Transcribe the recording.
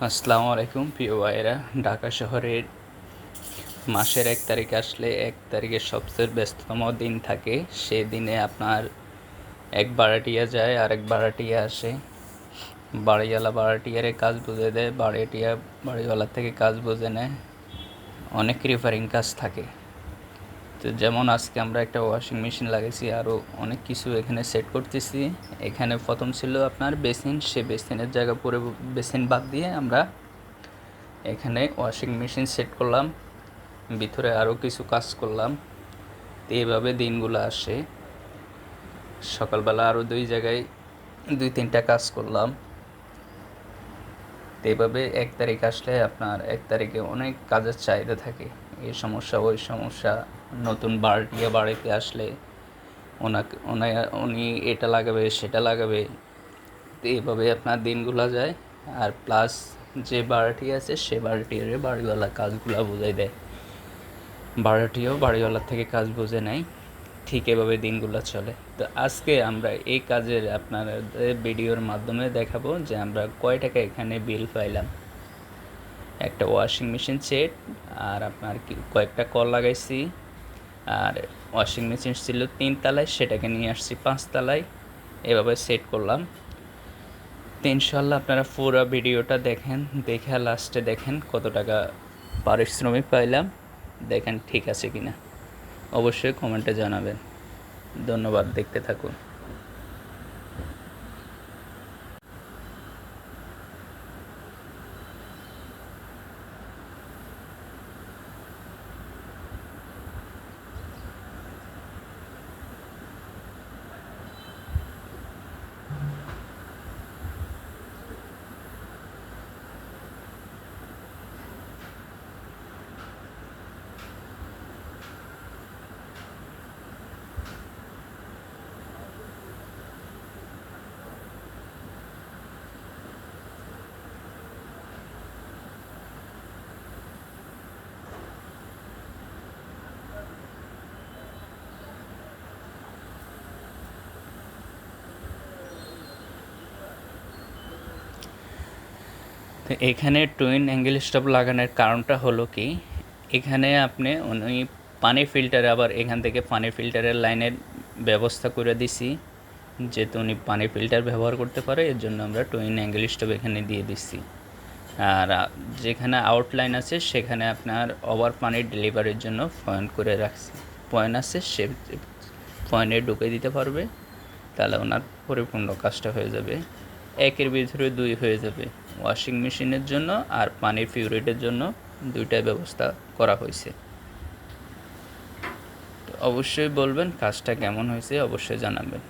আসসালামু আলাইকুম প্রিয় ভাইয়েরা। ঢাকা শহরের মাসের 1 তারিখ আসলে 1 তারিখে সবচেয়ে ব্যস্ততম দিন থাকে। সে দিনে আপনার এক ভাড়াটিয়া যায় আর এক ভাড়াটিয়া আসে। বাড়িওয়ালা ভাড়াটিয়ারে কাজ বুঝে দেয়, ভাড়াটিয়া বাড়িওয়ালার থেকে কাজ বুঝে নেয়। অনেক রিপেয়ারিং কাজ থাকে। তো যেমন আজকে আমরা একটা ওয়াশিং মেশিন লাগাইছি, আরও অনেক কিছু এখানে সেট করতেছি। এখানে প্রথম ছিল আপনার বেসিন, সে বেসিনের জায়গা পুরো বেসিন বাদ দিয়ে আমরা এখানে ওয়াশিং মেশিন সেট করলাম, ভিতরে আরও কিছু কাজ করলাম। তো এইভাবে দিনগুলো আসে। সকালবেলা আরও 2 জায়গায় 2-3টা কাজ করলাম। তো এইভাবে 1 তারিখ আসলে আপনার 1 তারিখে অনেক কাজের চাহিদা থাকে। এই সমস্যা ওই সমস্যা, নতুন বাড়িয়ে বাড়িতে আসলে উনি এটা লাগাবে সেটা লাগাবে। তো এইভাবে আপনার দিনগুলো যায়। আর প্লাস যে বাড়িটি আছে সে বাড়িটির বাড়িওয়ালা কাজগুলো বুঝাই দেয়, ভাড়াটিয়াও বাড়িওয়ালার থেকে কাজ বুঝে নেয়। ঠিক এভাবে দিনগুলো চলে। তো আজকে আমরা এই কাজের আপনাদের ভিডিওর মাধ্যমে দেখাবো যে আমরা কয় টাকা এখানে বিল পাইলাম। একটা ওয়াশিং মেশিন সেট আর আপনার কয়েকটা কল লাগাইছি। আর ওয়াশিং মেশিন ছিল 3 তলায়, সেটাকে নিয়ে আসছি 5 তলায়। এভাবে সেট করলাম। তো ইনশাল্লাহ আপনারা পুরো ভিডিওটা দেখেন, দেখে লাস্টে দেখেন কত টাকা পারিশ্রমিক পাইলাম, দেখেন ঠিক আছে কিনা। অবশ্যই কমেন্টে জানাবেন। ধন্যবাদ, দেখতে থাকুন। তো এখানে টুইন অ্যাঙ্গেল স্টপ লাগানোর কারণটা হলো কি, এখানে আপনি উনি পানি ফিল্টারে, আবার এখান থেকে পানি ফিল্টারের লাইনের ব্যবস্থা করে দিছি, যেহেতু উনি পানি ফিল্টার ব্যবহার করতে পারে, এর জন্য আমরা টুইন অ্যাঙ্গেল স্টপ এখানে দিয়ে দিচ্ছি। আর যেখানে আউটলাইন আছে সেখানে আপনার ওভার পানির ডেলিভারির জন্য পয়েন্ট করে রাখছি। পয়েন্ট আছে, সে পয়েন্টে ঢুকে দিতে পারবে, তাহলে ওনার পরিপূর্ণ কাজটা হয়ে যাবে। একের ভিতরে 2 হয়ে যাবে। ওয়াশিং মেশিনের জন্য আর পানির পিউরিটের জন্য 2টাই ব্যবস্থা করা হয়েছে। তো অবশ্যই বলবেন কাজটা কেমন হয়েছে, অবশ্যই জানাবেন।